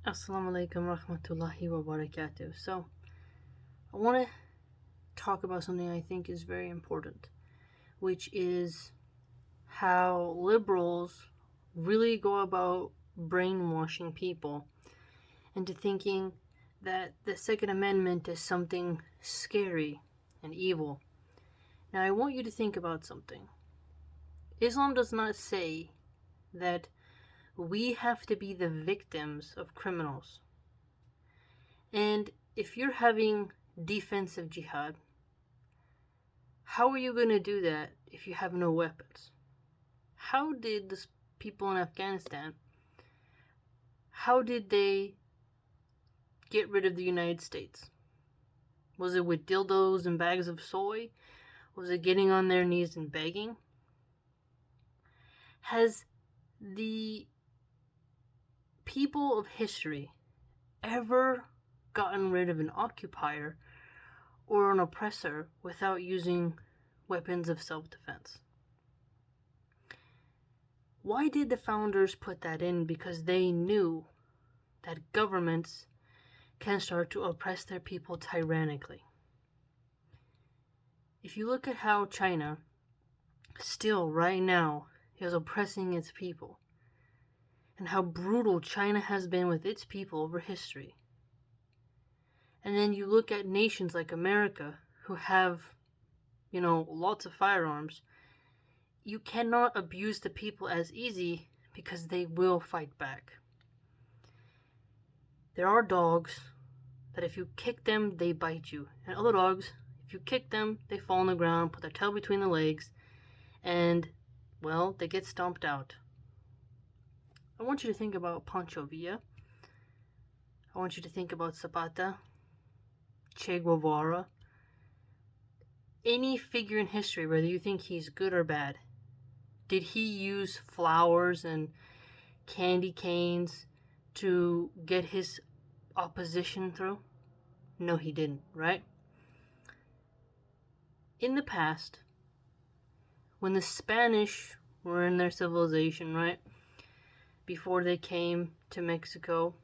Assalamu alaikum rahmatullahi wa barakatuh. So, I want to talk about something I think is very important, which is how liberals really go about brainwashing people into thinking that the Second Amendment is something scary and evil. Now, I want you to think about something. Islam does not say that we have to be the victims of criminals. And if you're having defensive jihad, how are you going to do that if you have no weapons? How did the people in Afghanistan, how did they get rid of the United States? Was it with dildos and bags of soy? Was it getting on their knees and begging? Has the people of history ever gotten rid of an occupier or an oppressor without using weapons of self-defense? Why did the founders put that in? Because they knew that governments can start to oppress their people tyrannically. If you look at how China still right now is oppressing its people, and how brutal China has been with its people over history, and then you look at nations like America who have, lots of firearms, you cannot abuse the people as easy because they will fight back. There are dogs that if you kick them, they bite you. And other dogs, if you kick them, they fall on the ground, put their tail between the legs, and, well, they get stomped out. I want you to think about Pancho Villa. I want you to think about Zapata, Che Guevara. Any figure in history, whether you think he's good or bad, did he use flowers and candy canes to get his opposition through? No, he didn't, right? In the past, when the Spanish were in their civilization, right? Before they came to Mexico,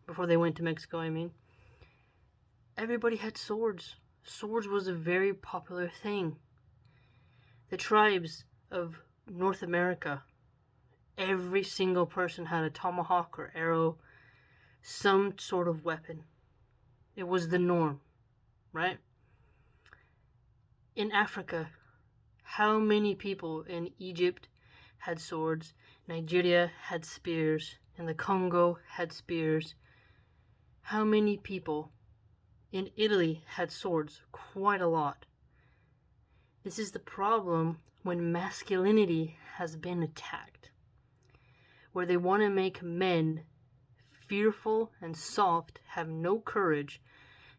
before they went to Mexico, everybody had swords. Swords was a very popular thing. The tribes of North America, every single person had a tomahawk or arrow, some sort of weapon. It was the norm, right? In Africa, how many people in Egypt had swords? Nigeria had spears, and the Congo had spears. How many people in Italy had swords? Quite a lot. This is the problem when masculinity has been attacked, where they want to make men fearful and soft, have no courage,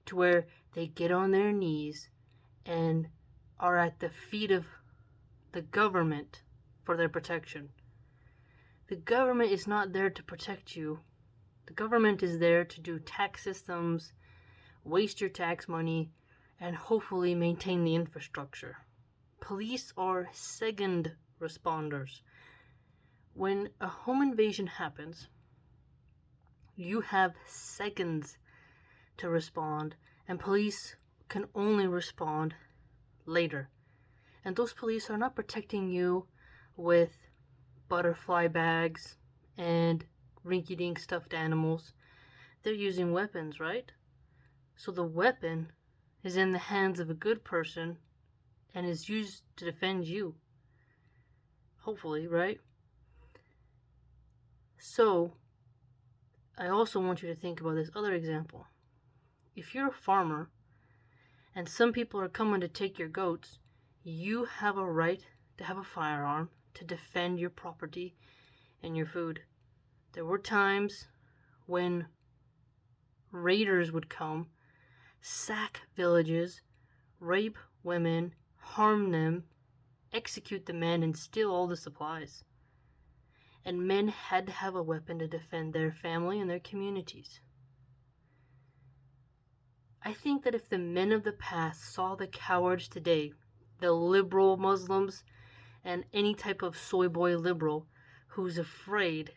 to where they get on their knees and are at the feet of the government for their protection. The government is not there to protect you. The government is there to do tax systems, waste your tax money, and hopefully maintain the infrastructure. Police are second responders. When a home invasion happens, you have seconds to respond, and police can only respond later. And those police are not protecting you with butterfly bags and rinky-dink stuffed animals. They're using weapons, right? So the weapon is in the hands of a good person and is used to defend you. Hopefully, right? So, I also want you to think about this other example. If you're a farmer and some people are coming to take your goats, you have a right to have a firearm to defend your property and your food. There were times when raiders would come, sack villages, rape women, harm them, execute the men, and steal all the supplies. And men had to have a weapon to defend their family and their communities. I think that if the men of the past saw the cowards today, the liberal Muslims, and any type of soy boy liberal who's afraid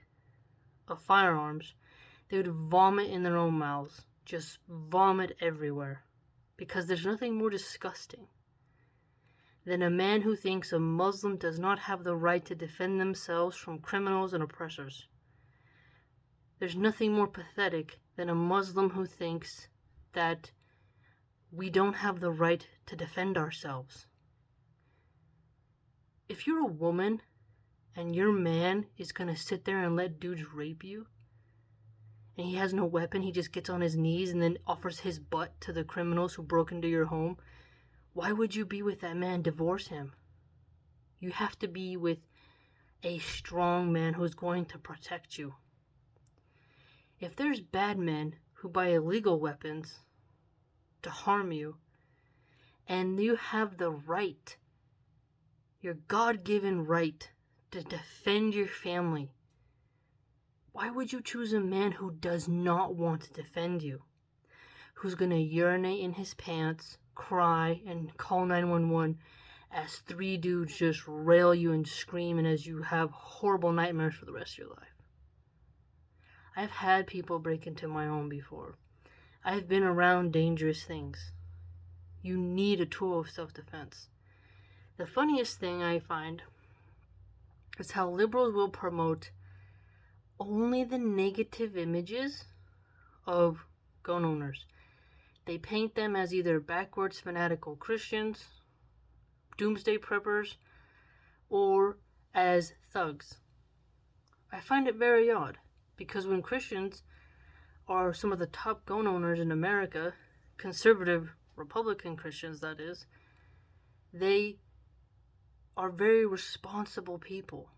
of firearms, They would vomit in their own mouths, just vomit everywhere, because there's nothing more disgusting than a man who thinks a Muslim does not have the right to defend themselves from criminals and oppressors. There's nothing more pathetic than a Muslim who thinks that we don't have the right to defend ourselves. If you're a woman and your man is going to sit there and let dudes rape you, and he has no weapon, he just gets on his knees and then offers his butt to the criminals who broke into your home, why would you be with that man? Divorce him. You have to be with a strong man who's going to protect you. If there's bad men who buy illegal weapons to harm you, and you have the right, your God-given right, to defend your family, why would you choose a man who does not want to defend you? Who's going to urinate in his pants, cry, and call 911 as three dudes just rail you and scream, and as you have horrible nightmares for the rest of your life? I've had people break into my home before. I've been around dangerous things. You need a tool of self-defense. The funniest thing I find is how liberals will promote only the negative images of gun owners. They paint them as either backwards fanatical Christians, doomsday preppers, or as thugs. I find it very odd, because when Christians are some of the top gun owners in America, conservative Republican Christians that is, they are very responsible people.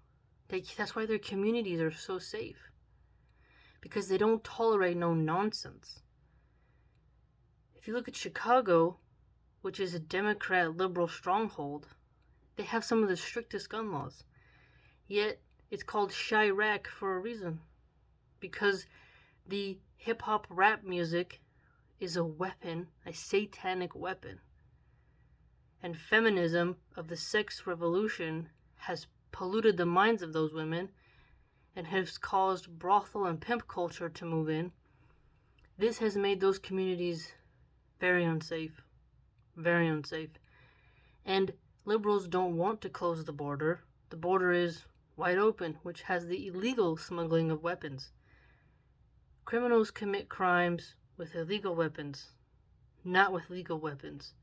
That's why their communities are so safe, because they don't tolerate no nonsense. If you look at Chicago, which is a Democrat liberal stronghold, they have some of the strictest gun laws. Yet it's called Chirac for a reason, because the hip-hop rap music is a weapon, a satanic weapon. And feminism of the sex revolution has polluted the minds of those women and has caused brothel and pimp culture to move in. This has made those communities very unsafe. Very unsafe. And liberals don't want to close the border. The border is wide open, which has the illegal smuggling of weapons. Criminals commit crimes with illegal weapons, not with legal weapons.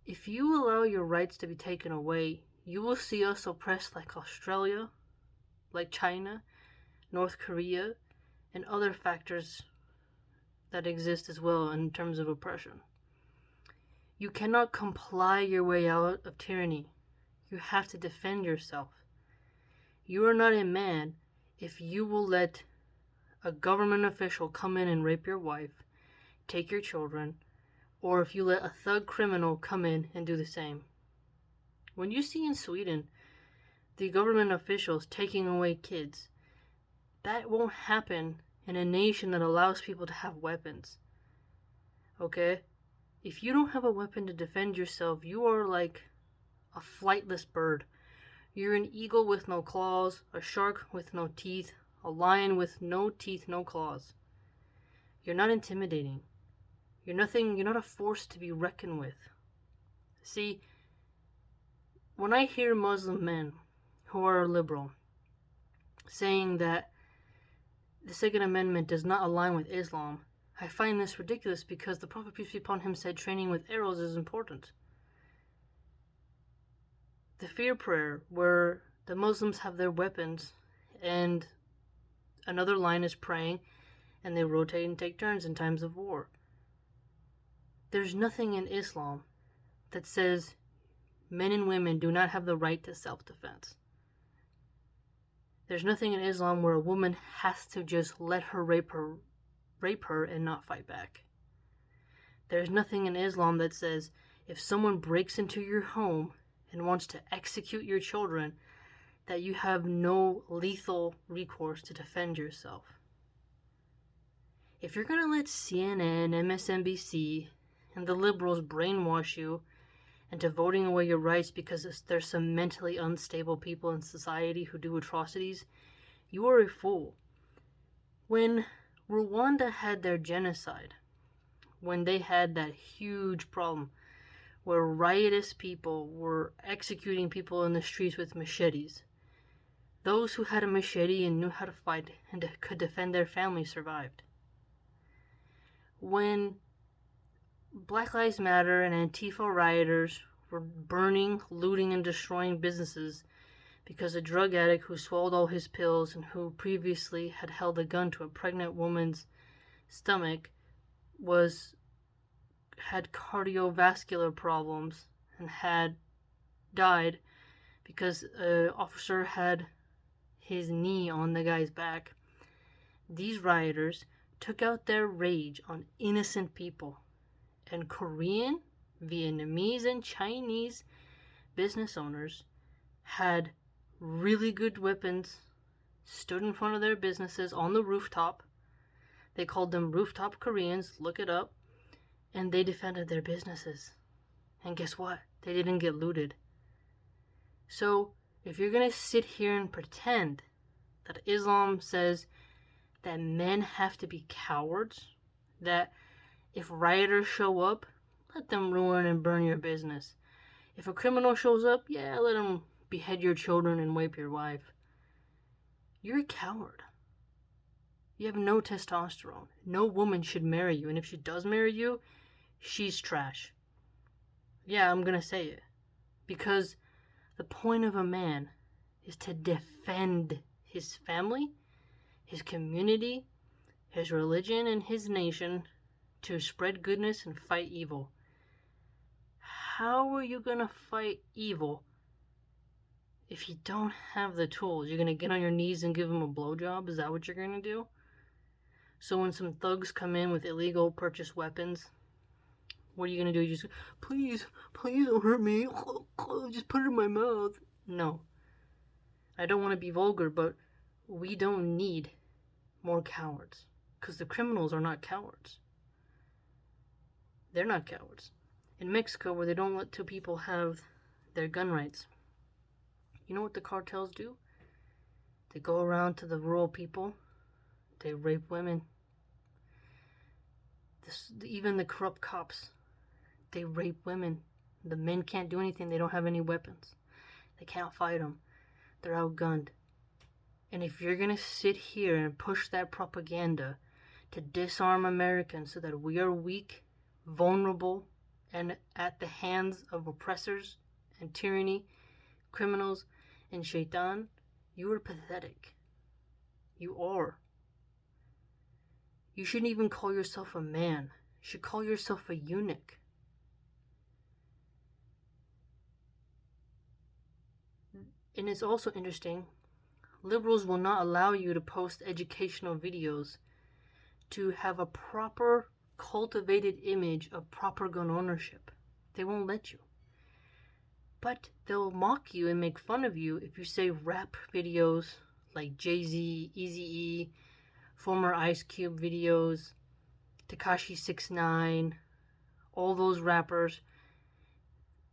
If you allow your rights to be taken away, you will see us oppressed like Australia, like China, North Korea, and other factors that exist as well in terms of oppression. You cannot comply your way out of tyranny. You have to defend yourself. You are not a man if you will let a government official come in and rape your wife, take your children, or if you let a thug criminal come in and do the same. When you see in Sweden the government officials taking away kids, that won't happen in a nation that allows people to have weapons. Okay? If you don't have a weapon to defend yourself, you are like a flightless bird. You're an eagle with no claws, a shark with no teeth, a lion with no teeth, no claws. You're not intimidating. You're not a force to be reckoned with. See, when I hear Muslim men who are liberal saying that the Second Amendment does not align with Islam, I find this ridiculous, because the Prophet, peace be upon him, said training with arrows is important. The fear prayer, where the Muslims have their weapons and another line is praying, and they rotate and take turns in times of war. There's nothing in Islam that says men and women do not have the right to self-defense. There's nothing in Islam where a woman has to just let her rape her and not fight back. There's nothing in Islam that says if someone breaks into your home and wants to execute your children, that you have no lethal recourse to defend yourself. If you're going to let CNN, MSNBC, and the liberals brainwash you into voting away your rights because there's some mentally unstable people in society who do atrocities, you are a fool. When Rwanda had their genocide when they had that huge problem where riotous people were executing people in the streets with machetes. Those who had a machete and knew how to fight and could defend their family survived. When Black Lives Matter and Antifa rioters were burning, looting, and destroying businesses because a drug addict who swallowed all his pills and who previously had held a gun to a pregnant woman's stomach had cardiovascular problems and had died because an officer had his knee on the guy's back. These rioters took out their rage on innocent people, and Korean, Vietnamese, and Chinese business owners had really good weapons, stood in front of their businesses on the rooftop. They called them rooftop Koreans, look it up, and they defended their businesses. And guess what? They didn't get looted. So, if you're going to sit here and pretend that Islam says that men have to be cowards, that if rioters show up, let them ruin and burn your business. If a criminal shows up, yeah, let him behead your children and rape your wife. You're a coward. You have no testosterone. No woman should marry you, and if she does marry you, she's trash. Yeah, I'm gonna say it. Because the point of a man is to defend his family, his community, his religion, and his nation, to spread goodness and fight evil. How are you gonna fight evil if you don't have the tools? You're gonna get on your knees and give him a blowjob? Is that what you're gonna do? So when some thugs come in with illegal purchased weapons, what are you gonna do? You just, please don't hurt me. Just put it in my mouth. No. I don't want to be vulgar, but we don't need more cowards. Because the criminals are not cowards. They're not cowards. In Mexico, where they don't let two people have their gun rights, you know what the cartels do? They go around to the rural people. They rape women. Even the corrupt cops, they rape women. The men can't do anything. They don't have any weapons. They can't fight them. They're outgunned. And if you're going to sit here and push that propaganda to disarm Americans so that we are weak, vulnerable, and at the hands of oppressors and tyranny, criminals, and shaitan, you are pathetic. You are. You shouldn't even call yourself a man. You should call yourself a eunuch. And it's also interesting, liberals will not allow you to post educational videos to have a proper, cultivated image of proper gun ownership. They won't let you. But they'll mock you and make fun of you if you say rap videos like Jay-Z, Eazy-E, former Ice Cube videos, Tekashi 6ix9ine, all those rappers.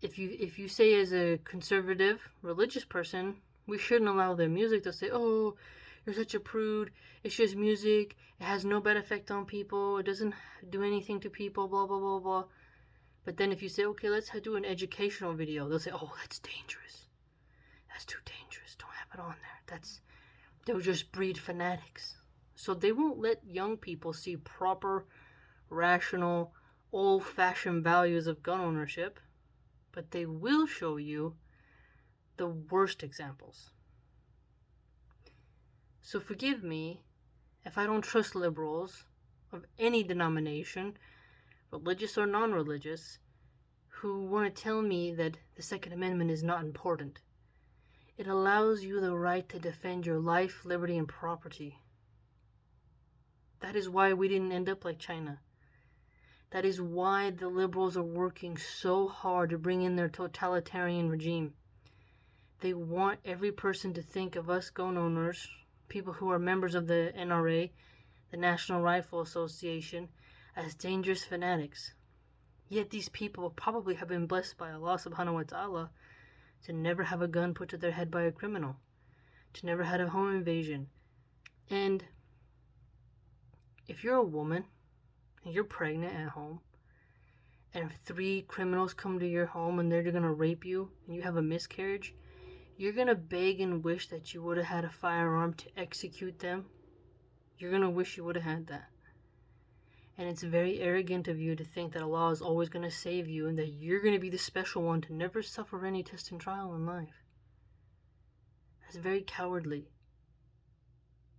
If you say as a conservative, religious person, we shouldn't allow their music, they'll say, oh, you're such a prude, it's just music, it has no bad effect on people, it doesn't do anything to people, blah, blah, blah, blah. But then if you say, okay, let's do an educational video, they'll say, oh, that's dangerous. That's too dangerous, don't have it on there. They'll just breed fanatics. So they won't let young people see proper, rational, old-fashioned values of gun ownership, but they will show you the worst examples. So forgive me if I don't trust liberals of any denomination, religious or non-religious, who want to tell me that the Second Amendment is not important. It allows you the right to defend your life, liberty, and property. That is why we didn't end up like China. That is why the liberals are working so hard to bring in their totalitarian regime. They want every person to think of us gun owners, people who are members of the NRA, the National Rifle Association, as dangerous fanatics. Yet these people probably have been blessed by Allah subhanahu wa ta'ala to never have a gun put to their head by a criminal, to never have a home invasion. And if you're a woman and you're pregnant at home, and if 3 criminals come to your home and they're gonna rape you and you have a miscarriage, you're gonna beg and wish that you would have had a firearm to execute them. You're gonna wish you would have had that. And it's very arrogant of you to think that Allah is always gonna save you and that you're gonna be the special one to never suffer any test and trial in life. That's very cowardly.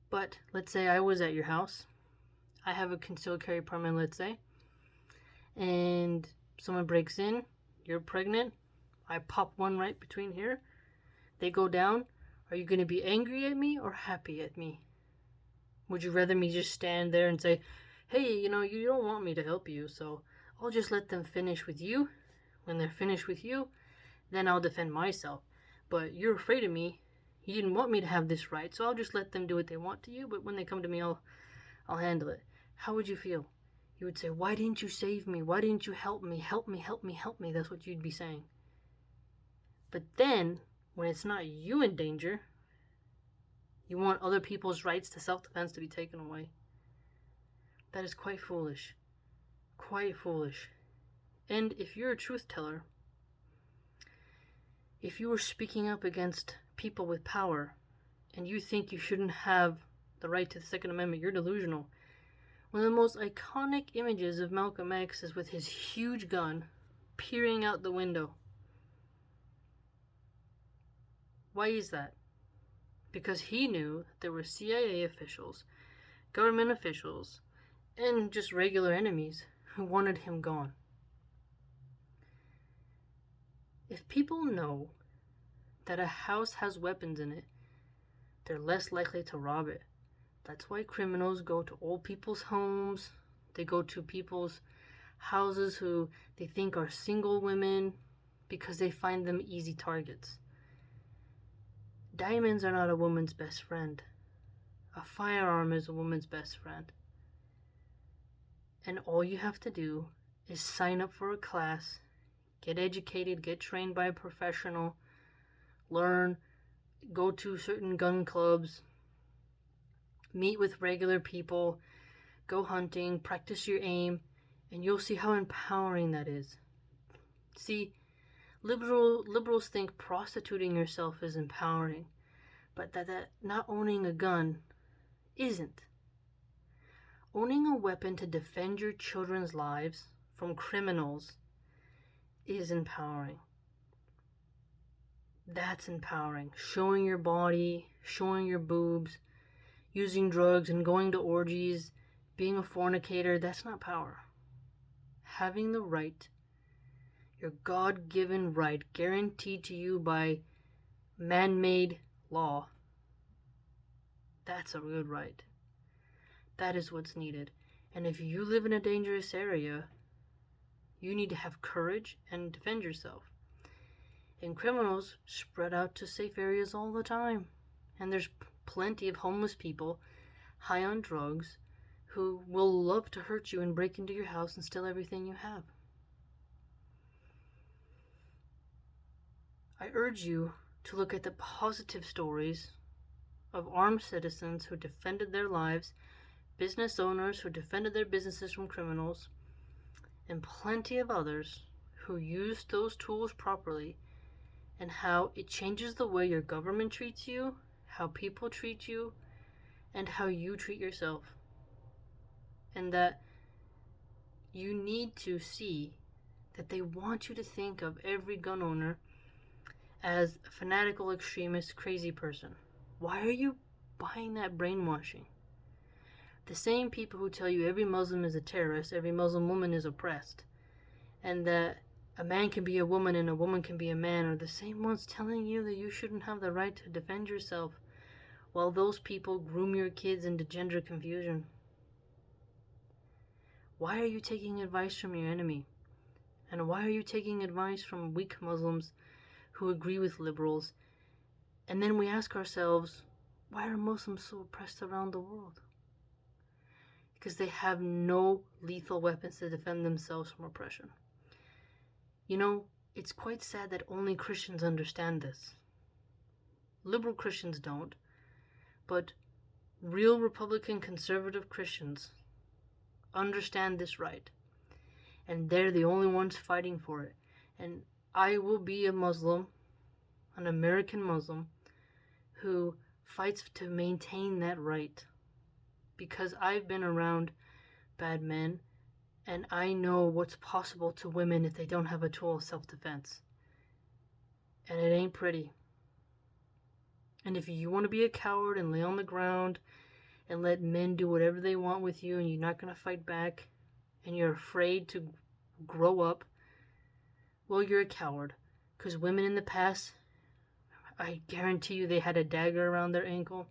But let's say I was at your house. I have a concealed carry permit, let's say. And someone breaks in. You're pregnant. I pop one right between here. They go down. Are you going to be angry at me or happy at me? Would you rather me just stand there and say, hey, you don't want me to help you, so I'll just let them finish with you. When they're finished with you, then I'll defend myself. But you're afraid of me. You didn't want me to have this right, so I'll just let them do what they want to you, but when they come to me, I'll handle it. How would you feel? You would say, why didn't you save me? Why didn't you help me? Help me, help me, help me. That's what you'd be saying. But then, when it's not you in danger, you want other people's rights to self-defense to be taken away. That is quite foolish. Quite foolish. And if you're a truth teller, if you were speaking up against people with power and you think you shouldn't have the right to the Second Amendment, you're delusional. One of the most iconic images of Malcolm X is with his huge gun peering out the window. Why is that? Because he knew that there were CIA officials, government officials, and just regular enemies who wanted him gone. If people know that a house has weapons in it, they're less likely to rob it. That's why criminals go to old people's homes. They go to people's houses who they think are single women because they find them easy targets. Diamonds are not a woman's best friend. A firearm is a woman's best friend. And all you have to do is sign up for a class, get educated, get trained by a professional, learn, go to certain gun clubs, meet with regular people, go hunting, practice your aim, and you'll see how empowering that is. See, liberals think prostituting yourself is empowering, but that not owning a gun isn't. Owning a weapon to defend your children's lives from criminals is empowering. That's empowering. Showing your body, showing your boobs, using drugs and going to orgies, being a fornicator, that's not power. Having the right, your God-given right, guaranteed to you by man-made law, that's a good right. That is what's needed. And if you live in a dangerous area, you need to have courage and defend yourself. And criminals spread out to safe areas all the time. And there's plenty of homeless people high on drugs who will love to hurt you and break into your house and steal everything you have. I urge you to look at the positive stories of armed citizens who defended their lives, business owners who defended their businesses from criminals, and plenty of others who used those tools properly, and how it changes the way your government treats you, how people treat you, and how you treat yourself. And that you need to see that they want you to think of every gun owner as a fanatical, extremist, crazy person. Why are you buying that brainwashing? The same people who tell you every Muslim is a terrorist, every Muslim woman is oppressed, and that a man can be a woman and a woman can be a man, are the same ones telling you that you shouldn't have the right to defend yourself, while those people groom your kids into gender confusion. Why are you taking advice from your enemy? And why are you taking advice from weak Muslims who agree with liberals? And then we ask ourselves, why are Muslims so oppressed around the world? Because they have no lethal weapons to defend themselves from oppression. You know, it's quite sad that only Christians understand this. Liberal Christians don't, but real Republican conservative Christians understand this right. And they're the only ones fighting for it. And I will be a Muslim, an American Muslim, who fights to maintain that right. Because I've been around bad men, and I know what's possible to women if they don't have a tool of self-defense. And it ain't pretty. And if you want to be a coward and lay on the ground and let men do whatever they want with you, and you're not going to fight back, and you're afraid to grow up, well, you're a coward. Because women in the past, I guarantee you, they had a dagger around their ankle,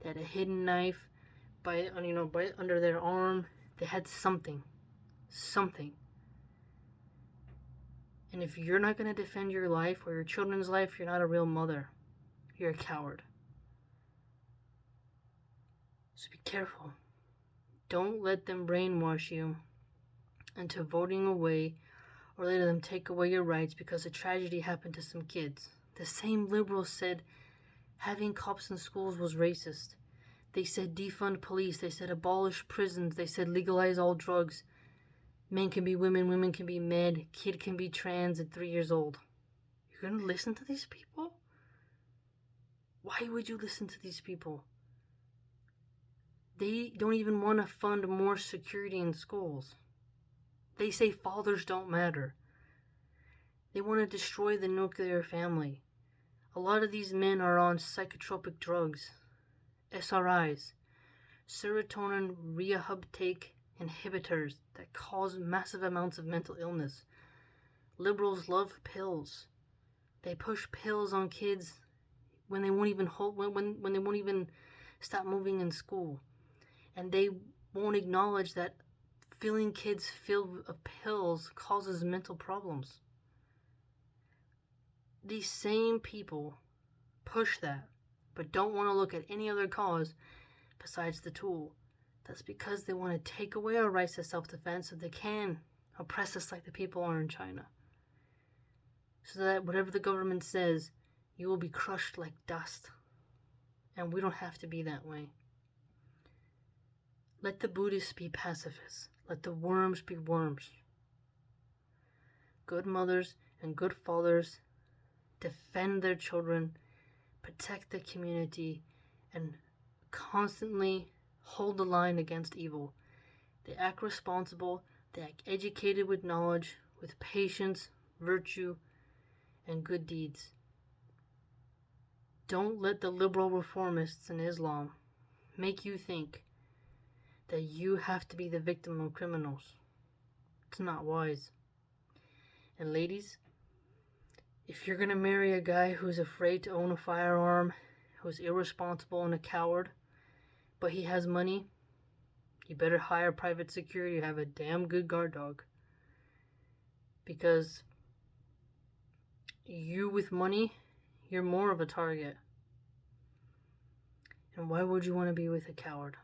they had a hidden knife by under their arm. They had something. And if you're not going to defend your life or your children's life, you're not a real mother. You're a coward. So be careful. Don't let them brainwash you into voting away or let them take away your rights because a tragedy happened to some kids. The same liberals said having cops in schools was racist. They said defund police. They said abolish prisons. They said legalize all drugs. Men can be women. Women can be men. Kid can be trans at 3 years old. You're going to listen to these people? Why would you listen to these people? They don't even want to fund more security in schools. They say fathers don't matter. They want to destroy the nuclear family. A lot of these men are on psychotropic drugs, SRIs, serotonin reuptake inhibitors that cause massive amounts of mental illness. Liberals love pills. They push pills on kids when they won't even when they won't even stop moving in school. And they won't acknowledge that filling kids filled with pills causes mental problems. These same people push that, but don't want to look at any other cause besides the tool. That's because they want to take away our rights to self-defense so they can oppress us like the people are in China. So that whatever the government says, you will be crushed like dust. And we don't have to be that way. Let the Buddhists be pacifists. Let the worms be worms. Good mothers and good fathers defend their children, protect the community, and constantly hold the line against evil. They act responsible, they act educated with knowledge, with patience, virtue, and good deeds. Don't let the liberal reformists in Islam make you think that you have to be the victim of criminals. It's not wise. And ladies, if you're going to marry a guy who's afraid to own a firearm, who's irresponsible and a coward, but he has money, you better hire private security or have a damn good guard dog. Because you with money, you're more of a target. And why would you want to be with a coward?